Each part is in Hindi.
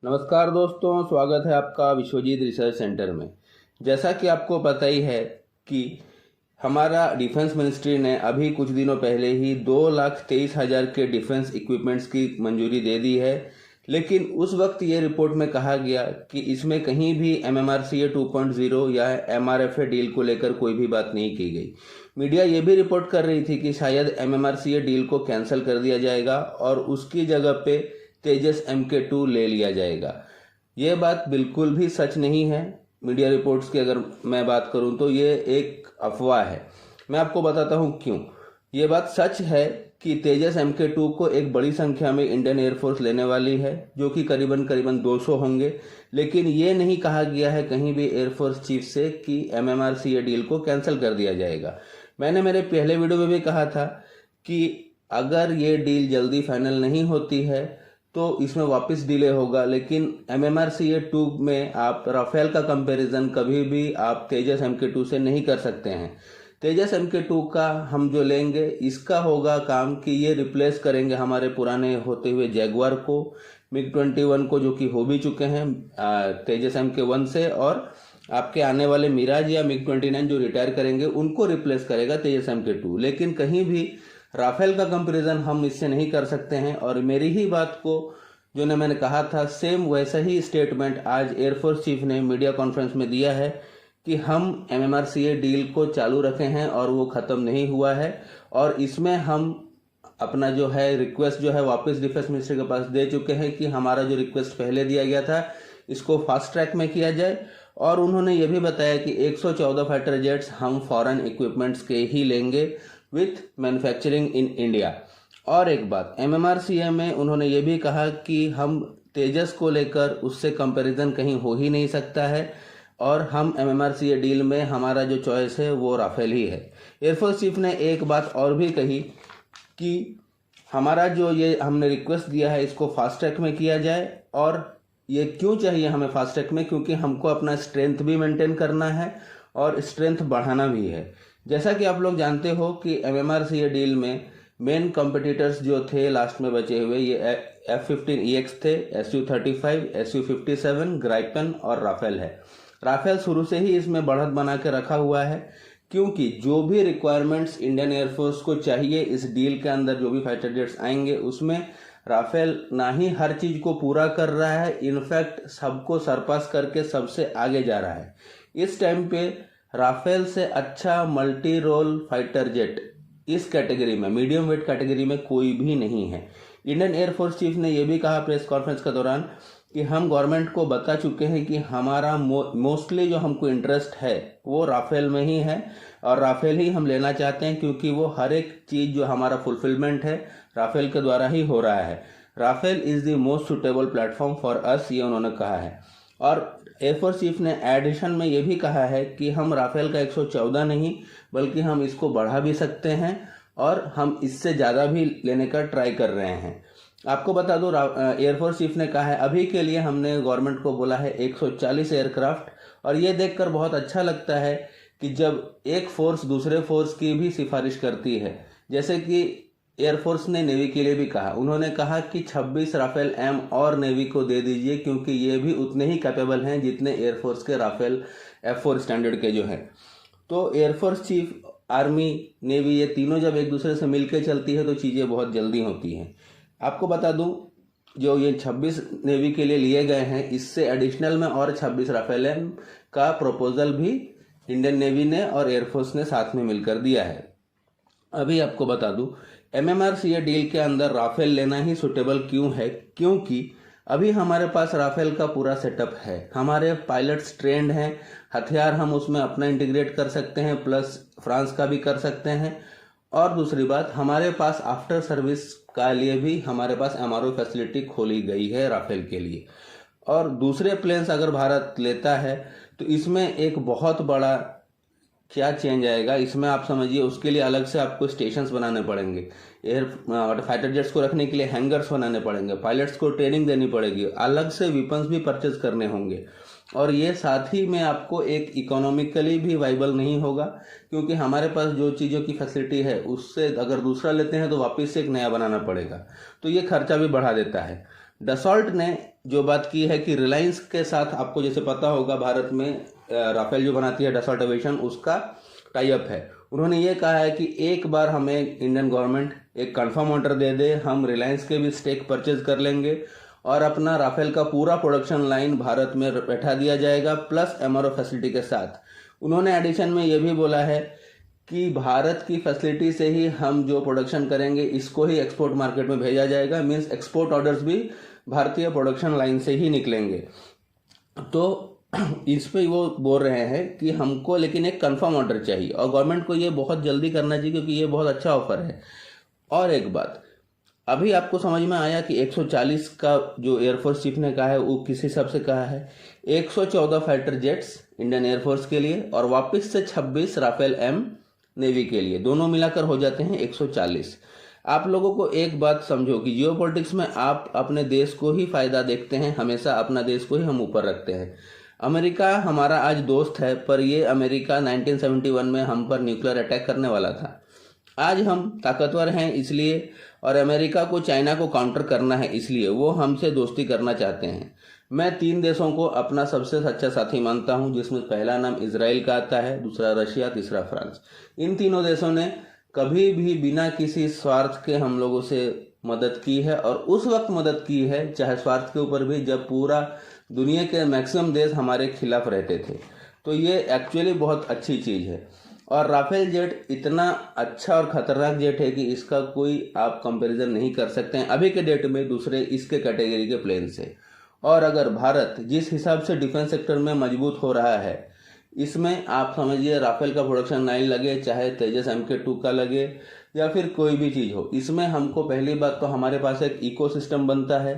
नमस्कार दोस्तों, स्वागत है आपका विश्वजीत रिसर्च सेंटर में। जैसा कि आपको पता ही है कि हमारा डिफेंस मिनिस्ट्री ने अभी कुछ दिनों पहले ही 2,23,000 के डिफेंस इक्विपमेंट्स की मंजूरी दे दी है। लेकिन उस वक्त ये रिपोर्ट में कहा गया कि इसमें कहीं भी MMRCA 2.0 या MRFA डील को लेकर कोई भी बात नहीं की गई। मीडिया ये भी रिपोर्ट कर रही थी कि शायद MMRCA डील को कैंसिल कर दिया जाएगा और उसकी जगह पे तेजस MK2 ले लिया जाएगा। ये बात बिल्कुल भी सच नहीं है। मीडिया रिपोर्ट्स की अगर मैं बात करूं तो ये एक अफवाह है। मैं आपको बताता हूं क्यों। ये बात सच है कि तेजस MK2 को एक बड़ी संख्या में इंडियन एयरफोर्स लेने वाली है, जो कि करीबन करीबन 200 होंगे। लेकिन ये नहीं कहा गया है कहीं भी एयरफोर्स चीफ से कि MMRCA डील को कैंसिल कर दिया जाएगा। मैंने मेरे पहले वीडियो में भी कहा था कि अगर ये डील जल्दी फाइनल नहीं होती है तो इसमें वापस डिले होगा। लेकिन MMRCA 2 में आप राफेल का कंपैरिजन कभी भी आप तेजस MK2 से नहीं कर सकते हैं। तेजस MK2 का हम जो लेंगे, इसका होगा काम कि ये रिप्लेस करेंगे हमारे पुराने होते हुए जैगुआर को, MiG-21 को, जो कि हो भी चुके हैं तेजस MK1 से, और आपके आने वाले मिराज या MiG-29 जो रिटायर करेंगे उनको रिप्लेस करेगा तेजस MK2। लेकिन कहीं भी राफेल का कंपैरिजन हम इससे नहीं कर सकते हैं। और मेरी ही बात को जो ने मैंने कहा था, सेम वैसा ही स्टेटमेंट आज एयरफोर्स चीफ ने मीडिया कॉन्फ्रेंस में दिया है कि हम MMRCA डील को चालू रखे हैं और वो ख़त्म नहीं हुआ है। और इसमें हम अपना जो है रिक्वेस्ट जो है वापस डिफेंस मिनिस्ट्री के पास दे चुके हैं कि हमारा जो रिक्वेस्ट पहले दिया गया था इसको फास्ट ट्रैक में किया जाए। और उन्होंने ये भी बताया कि 114 फाइटर जेट्स हम फॉरेन इक्विपमेंट्स के ही लेंगे विथ मैन्युफैक्चरिंग इन इंडिया। और एक बात, MMRCA में उन्होंने ये भी कहा कि हम तेजस को लेकर उससे कंपैरिजन कहीं हो ही नहीं सकता है, और हम MMRCA डील में हमारा जो चॉइस है वो राफेल ही है। एयरफोर्स चीफ ने एक बात और भी कही कि हमारा जो ये हमने रिक्वेस्ट दिया है इसको फास्ट ट्रैक में किया जाए। और ये क्यों चाहिए हमें फास्ट ट्रैक में? क्योंकि हमको अपना स्ट्रेंथ भी मेंटेन करना है और स्ट्रेंथ बढ़ाना भी है। जैसा कि आप लोग जानते हो कि MMRCA डील में मेन कॉम्पिटिटर्स जो थे लास्ट में बचे हुए, ये F-15EX थे, Su-35, Su-57, ग्राइपन और राफेल है। राफेल शुरू से ही इसमें बढ़त बना के रखा हुआ है, क्योंकि जो भी रिक्वायरमेंट्स इंडियन एयरफोर्स को चाहिए इस डील के अंदर, जो भी फाइटर जेट्स आएंगे उसमें राफेल ना ही हर चीज को पूरा कर रहा है, इनफैक्ट सबको सरपास करके सबसे आगे जा रहा है। इस टाइम पे राफेल से अच्छा मल्टी रोल फाइटर जेट इस कैटेगरी में, मीडियम वेट कैटेगरी में, कोई भी नहीं है। इंडियन एयरफोर्स चीफ ने यह भी कहा प्रेस कॉन्फ्रेंस के दौरान कि हम गवर्नमेंट को बता चुके हैं कि हमारा मोस्टली जो हमको इंटरेस्ट है वो राफेल में ही है, और राफेल ही हम लेना चाहते हैं क्योंकि वो हर एक चीज जो हमारा फुलफिलमेंट है राफेल के द्वारा ही हो रहा है। Rafale is the most suitable platform for us, ये उन्होंने कहा है। और एयरफोर्स चीफ ने एडिशन में ये भी कहा है कि हम राफेल का 114 नहीं बल्कि हम इसको बढ़ा भी सकते हैं और हम इससे ज़्यादा भी लेने का ट्राई कर रहे हैं। आपको बता दूं, एयरफोर्स चीफ ने कहा है अभी के लिए हमने गवर्नमेंट को बोला है 140 एयरक्राफ्ट। और ये देखकर बहुत अच्छा लगता है कि जब एक फोर्स दूसरे फोर्स की भी सिफारिश करती है, जैसे कि एयरफोर्स ने नेवी के लिए भी कहा। उन्होंने कहा कि 26 राफेल M और नेवी को दे दीजिए, क्योंकि ये भी उतने ही कैपेबल हैं जितने एयरफोर्स के राफेल F4 स्टैंडर्ड के जो हैं। तो एयरफोर्स चीफ, आर्मी, नेवी, ये तीनों जब एक दूसरे से मिलकर चलती है तो चीज़ें बहुत जल्दी होती हैं। आपको बता दूं, जो ये 26 नेवी के लिए लिए गए हैं, इससे एडिशनल में और 26 राफेल M का प्रपोजल भी इंडियन नेवी ने और एयरफोर्स ने साथ में मिलकर दिया है। अभी आपको बता दूं, MMRCA डील के अंदर राफेल लेना ही सुटेबल क्यों है? क्योंकि अभी हमारे पास राफेल का पूरा सेटअप है, हमारे पायलट्स ट्रेंड हैं, हथियार हम उसमें अपना इंटीग्रेट कर सकते हैं, प्लस फ्रांस का भी कर सकते हैं। और दूसरी बात, हमारे पास आफ्टर सर्विस का लिए भी हमारे पास MRO फैसिलिटी खोली गई है राफेल के लिए। और दूसरे प्लेन्स अगर भारत लेता है तो इसमें एक बहुत बड़ा क्या चेंज आएगा, इसमें आप समझिए उसके लिए अलग से आपको स्टेशंस बनाने पड़ेंगे, एयर फाइटर जेट्स को रखने के लिए हैंगर्स बनाने पड़ेंगे, पायलट्स को ट्रेनिंग देनी पड़ेगी, अलग से वेपन्स भी परचेज करने होंगे। और ये साथ ही में आपको एक इकोनॉमिकली भी वाइबल नहीं होगा, क्योंकि हमारे पास जो चीज़ों की फैसिलिटी है उससे अगर दूसरा लेते हैं तो वापस से एक नया बनाना पड़ेगा, तो ये खर्चा भी बढ़ा देता है। डसॉल्ट ने जो बात की है कि रिलायंस के साथ, आपको जैसे पता होगा भारत में राफेल जो बनाती है डसॉल्ट एविएशन, उसका टाई अप है। उन्होंने ये कहा है कि एक बार हमें इंडियन गवर्नमेंट एक कंफर्म ऑर्डर दे दे, हम रिलायंस के भी स्टेक परचेज कर लेंगे और अपना राफेल का पूरा प्रोडक्शन लाइन भारत में बैठा दिया जाएगा, प्लस एमआरओ फैसिलिटी के साथ। उन्होंने एडिशन में ये भी बोला है कि भारत की फैसिलिटी से ही हम जो प्रोडक्शन करेंगे इसको ही एक्सपोर्ट मार्केट में भेजा जाएगा, मीन्स एक्सपोर्ट ऑर्डर्स भी भारतीय प्रोडक्शन लाइन से ही निकलेंगे। तो इस पे वो बोल रहे हैं कि हमको लेकिन एक कंफर्म ऑर्डर चाहिए और गवर्नमेंट को ये बहुत जल्दी करना चाहिए क्योंकि ये बहुत अच्छा ऑफर है। और एक बात, अभी आपको समझ में आया कि 140 का जो एयरफोर्स चीफ ने कहा है वो किस हिसाब से कहा है। 114 फाइटर जेट्स इंडियन एयरफोर्स के लिए और वापस से 26 राफेल एम नेवी के लिए, दोनों मिलाकर हो जाते हैं 140। आप लोगों को एक बात समझो कि जियोपॉलिटिक्स में आप अपने देश को ही फायदा देखते हैं, हमेशा अपना देश को ही हम ऊपर रखते हैं। अमेरिका हमारा आज दोस्त है, पर ये अमेरिका 1971 में हम पर न्यूक्लियर अटैक करने वाला था। आज हम ताकतवर हैं इसलिए, और अमेरिका को चाइना को काउंटर करना है इसलिए वो हमसे दोस्ती करना चाहते हैं। मैं 3 देशों को अपना सबसे सच्चा साथी मानता हूं, जिसमें पहला नाम इजराइल का आता है, दूसरा रशिया, तीसरा फ्रांस। इन तीनों देशों ने कभी भी बिना किसी स्वार्थ के हम लोगों से मदद की है और उस वक्त मदद की है, चाहे स्वार्थ के ऊपर भी, जब पूरा दुनिया के मैक्सिमम देश हमारे खिलाफ रहते थे। तो ये एक्चुअली बहुत अच्छी चीज़ है। और राफेल जेट इतना अच्छा और ख़तरनाक जेट है कि इसका कोई आप कंपैरिजन नहीं कर सकते हैं अभी के डेट में दूसरे इसके कैटेगरी के प्लेन से। और अगर भारत जिस हिसाब से डिफेंस सेक्टर में मजबूत हो रहा है, इसमें आप समझिए राफेल का प्रोडक्शन लाइन लगे, चाहे तेजस MK2 का लगे या फिर कोई भी चीज़ हो, इसमें हमको पहली बात तो हमारे पास एक इकोसिस्टम बनता है,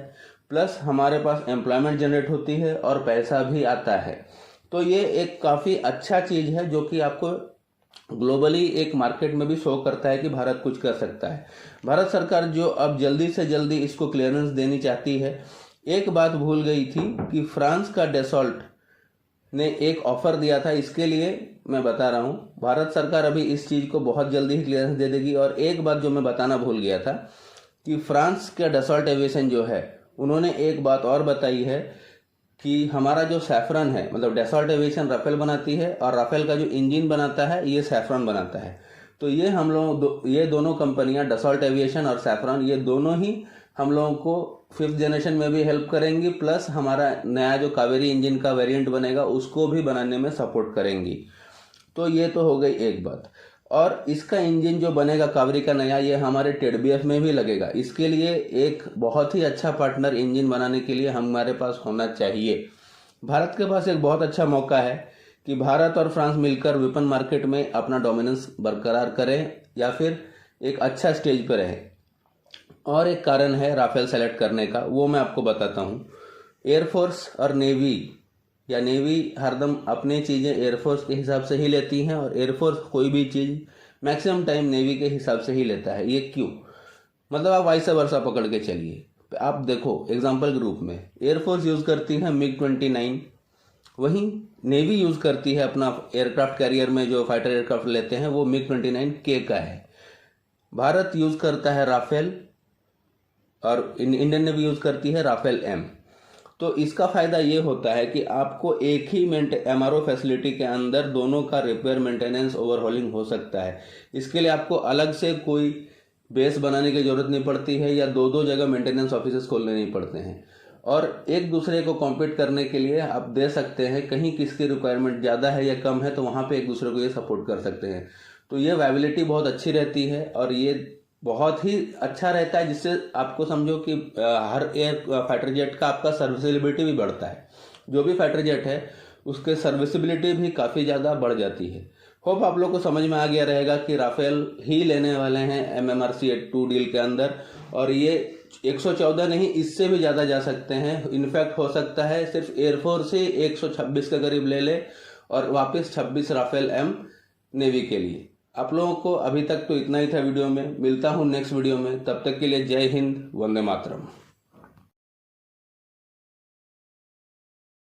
प्लस हमारे पास एम्प्लॉयमेंट जनरेट होती है और पैसा भी आता है। तो ये एक काफ़ी अच्छा चीज़ है जो कि आपको ग्लोबली एक मार्केट में भी शो करता है कि भारत कुछ कर सकता है। भारत सरकार जो अब जल्दी से जल्दी इसको क्लियरेंस देनी चाहती है। एक बात भूल गई थी कि फ्रांस का डसॉल्ट ने एक ऑफर दिया था, इसके लिए मैं बता रहा हूँ, भारत सरकार अभी इस चीज़ को बहुत जल्दी ही क्लियरेंस दे देगी। और एक बात जो मैं बताना भूल गया था कि फ्रांस का डसॉल्ट एविएशन जो है, उन्होंने एक बात और बताई है कि हमारा जो सैफरन है, मतलब डसॉल्ट एविएशन राफेल बनाती है और राफेल का जो इंजन बनाता है ये सैफरन बनाता है। तो ये हम लोग ये दोनों कंपनियां, डसॉल्ट एविएशन और सैफरन, ये दोनों ही हम लोगों को 5th जनरेशन में भी हेल्प करेंगी, प्लस हमारा नया जो कावेरी इंजन का वेरिएंट बनेगा उसको भी बनाने में सपोर्ट करेंगी। तो ये तो हो गई एक बात। और इसका इंजन जो बनेगा कावेरी का नया, ये हमारे TEDBF में भी लगेगा। इसके लिए एक बहुत ही अच्छा पार्टनर इंजन बनाने के लिए हमारे पास होना चाहिए। भारत के पास एक बहुत अच्छा मौका है कि भारत और फ्रांस मिलकर वेपन मार्केट में अपना डोमिनेंस बरकरार करें या फिर एक अच्छा स्टेज पर रहें। और एक कारण है राफेल सेलेक्ट करने का, वो मैं आपको बताता हूँ। एयरफोर्स और नेवी या नेवी हरदम अपनी चीज़ें एयरफोर्स के हिसाब से ही लेती हैं और एयरफोर्स कोई भी चीज़ मैक्सिमम टाइम नेवी के हिसाब से ही लेता है। ये क्यों? मतलब आप वाइस वर्सा पकड़ के चलिए। आप देखो एग्जाम्पल के रूप में एयरफोर्स यूज़ करती है MiG-29, वहीं नेवी यूज़ करती है अपना एयरक्राफ्ट कैरियर में जो फाइटर एयरक्राफ्ट लेते हैं वो MiG-29K का है। भारत यूज़ करता है राफेल और इंडियन नेवी यूज़ करती है राफेल M। तो इसका फ़ायदा ये होता है कि आपको एक ही MRO फैसिलिटी के अंदर दोनों का रिपेयर, मेंटेनेंस, ओवरहॉलिंग हो सकता है। इसके लिए आपको अलग से कोई बेस बनाने की ज़रूरत नहीं पड़ती है या दो जगह मेंटेनेंस ऑफिसेस खोलने नहीं पड़ते हैं। और एक दूसरे को कॉम्पीट करने के लिए आप दे सकते हैं, कहीं किसकी रिक्वायरमेंट ज़्यादा है या कम है तो वहाँ पे एक दूसरे को ये सपोर्ट कर सकते हैं। तो ये वायबिलिटी बहुत अच्छी रहती है और ये बहुत ही अच्छा रहता है, जिससे आपको समझो कि हर एयर फाइटर जेट का आपका सर्विसिबिलिटी भी बढ़ता है। जो भी फाइटर जेट है उसके सर्विसिबिलिटी भी काफ़ी ज़्यादा बढ़ जाती है। होप आप लोग को समझ में आ गया रहेगा कि राफेल ही लेने वाले हैं MMRC 2 डील के अंदर, और ये 114 नहीं, इससे भी ज़्यादा जा सकते हैं। इनफैक्ट हो सकता है सिर्फ एयरफोर्स ही 126 के करीब ले ले और वापस 26 राफेल M नेवी के लिए। आप लोगों को अभी तक तो इतना ही था वीडियो में। मिलता हूँ नेक्स्ट वीडियो में, तब तक के लिए जय हिंद, वंदे मातरम।